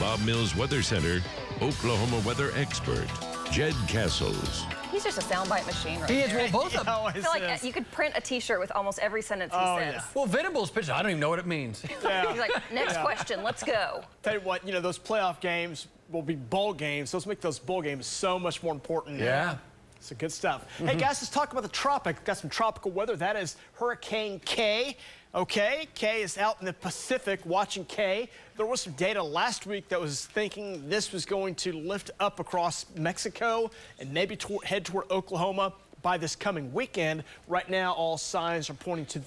Bob Mills Weather Center Oklahoma weather expert, Jed Castles. He's just a soundbite machine right He is. there. Well, both of them. I feel like you could print a T-shirt with almost every sentence he says. Yeah. Well, Venable's pitch, I don't even know what it means. Yeah. He's like, next question, let's go. Tell you what, those playoff games will be bowl games. Those make those bowl games so much more important. Yeah. So good stuff. Hey, guys, let's talk about the tropic. Got some tropical weather. That is Hurricane K. Okay, K is out in the Pacific watching K. There was some data last week that was thinking this was going to lift up across Mexico and maybe head toward Oklahoma by this coming weekend. Right now, all signs are pointing to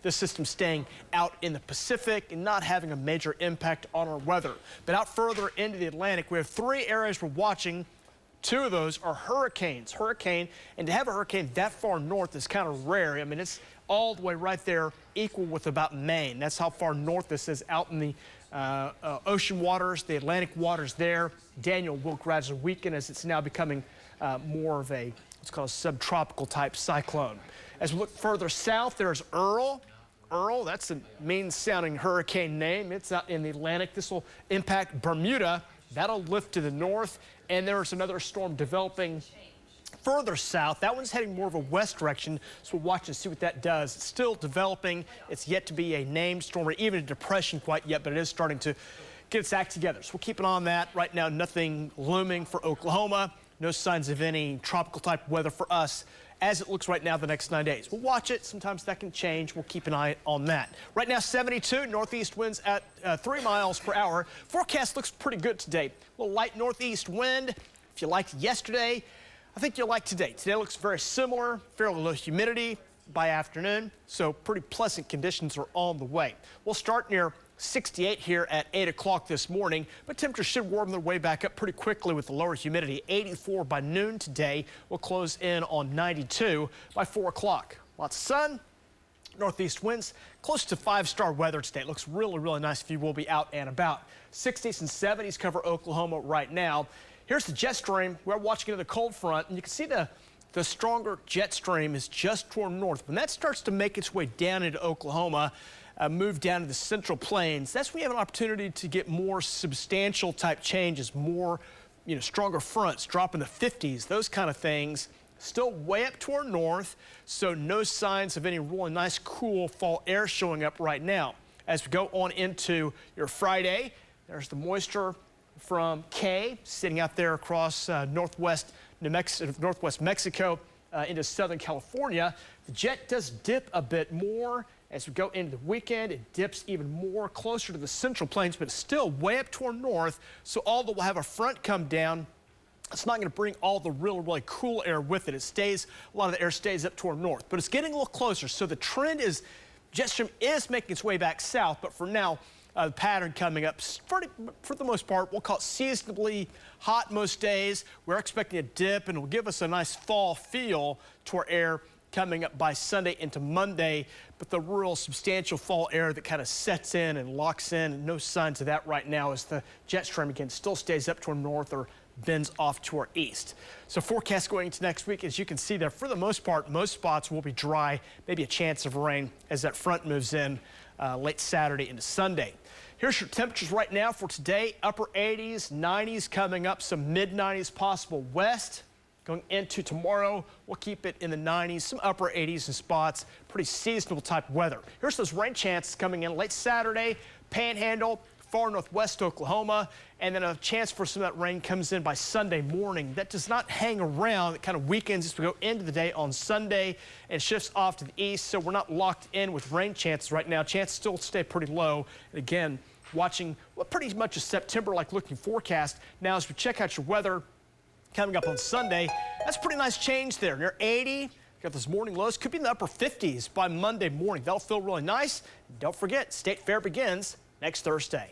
the system staying out in the Pacific and not having a major impact on our weather. But out further into the Atlantic, we have 3 areas we're watching. 2 of those are hurricanes. And to have a hurricane that far north is kind of rare. I mean, it's all the way right there, equal with about Maine. That's how far north this is, out in the ocean waters, the Atlantic waters there. Daniel will gradually weaken as it's now becoming more of a, what's called a subtropical type cyclone. As we look further south, there's Earl. Earl, that's a mean-sounding hurricane name. It's out in the Atlantic. This will impact Bermuda. That'll lift to the north, and there's another storm developing further south. That one's heading more of a west direction, so we'll watch and see what that does. It's still developing. It's yet to be a named storm or even a depression quite yet, but it is starting to get its act together. So we'll keep an eye on that. Right now, nothing looming for Oklahoma. No signs of any tropical type weather for us as it looks right now the next 9 days. We'll watch it. Sometimes that can change. We'll keep an eye on that. Right now, 72, northeast winds at 3 miles per hour. Forecast looks pretty good today. A little light northeast wind. If you liked yesterday, I think you'll like today. Today looks very similar, fairly low humidity by afternoon, so pretty pleasant conditions are on the way. We'll start near 68 here at 8 o'clock this morning, but temperatures should warm their way back up pretty quickly with the lower humidity. 84 by noon today. We'll close in on 92 by 4 o'clock. Lots of sun, northeast winds, close to 5-star weather today. It looks really, really nice if you will be out and about. 60s and 70s cover Oklahoma right now. Here's the jet stream. We're watching into the cold front, and you can see the stronger jet stream is just toward north. When that starts to make its way down into Oklahoma, move down to the central plains, that's when you have an opportunity to get more substantial type changes, more stronger fronts, drop in the 50s, those kind of things. Still way up toward north, so no signs of any really nice cool fall air showing up right now. As we go on into your Friday, there's the moisture from K sitting out there across northwest Mexico into southern California. The jet does dip a bit more as we go into the weekend. It dips even more closer to the central plains, but it's still way up toward north. So although we'll have a front come down, it's not going to bring all the really cool air with it. A lot of the air stays up toward north, but it's getting a little closer. So the trend is jet stream is making its way back south, but for now, the pattern coming up for the most part, we'll call it seasonably hot most days. We're expecting a dip, and it will give us a nice fall feel to our air coming up by Sunday into Monday, but the real substantial fall air that kind of sets in and locks in, and no signs of that right now as the jet stream again still stays up toward north or bends off to our east. So forecast going into next week, as you can see there, for the most part, most spots will be dry, maybe a chance of rain as that front moves in late Saturday into Sunday. Here's your temperatures right now for today. Upper 80s, 90s coming up, some mid-90s possible west. Going into tomorrow, we'll keep it in the 90s, some upper 80s in spots, pretty seasonable type weather. Here's those rain chances coming in late Saturday, Panhandle, far northwest Oklahoma, and then a chance for some of that rain comes in by Sunday morning. That does not hang around. It kind of weakens as we go into the day on Sunday and shifts off to the east, so we're not locked in with rain chances right now. Chances still stay pretty low. And again, watching pretty much a September-like looking forecast. Now, as we check out your weather coming up on Sunday, that's a pretty nice change there. Near 80. Got those morning lows. Could be in the upper 50s by Monday morning. That'll feel really nice. Don't forget, State Fair begins next Thursday.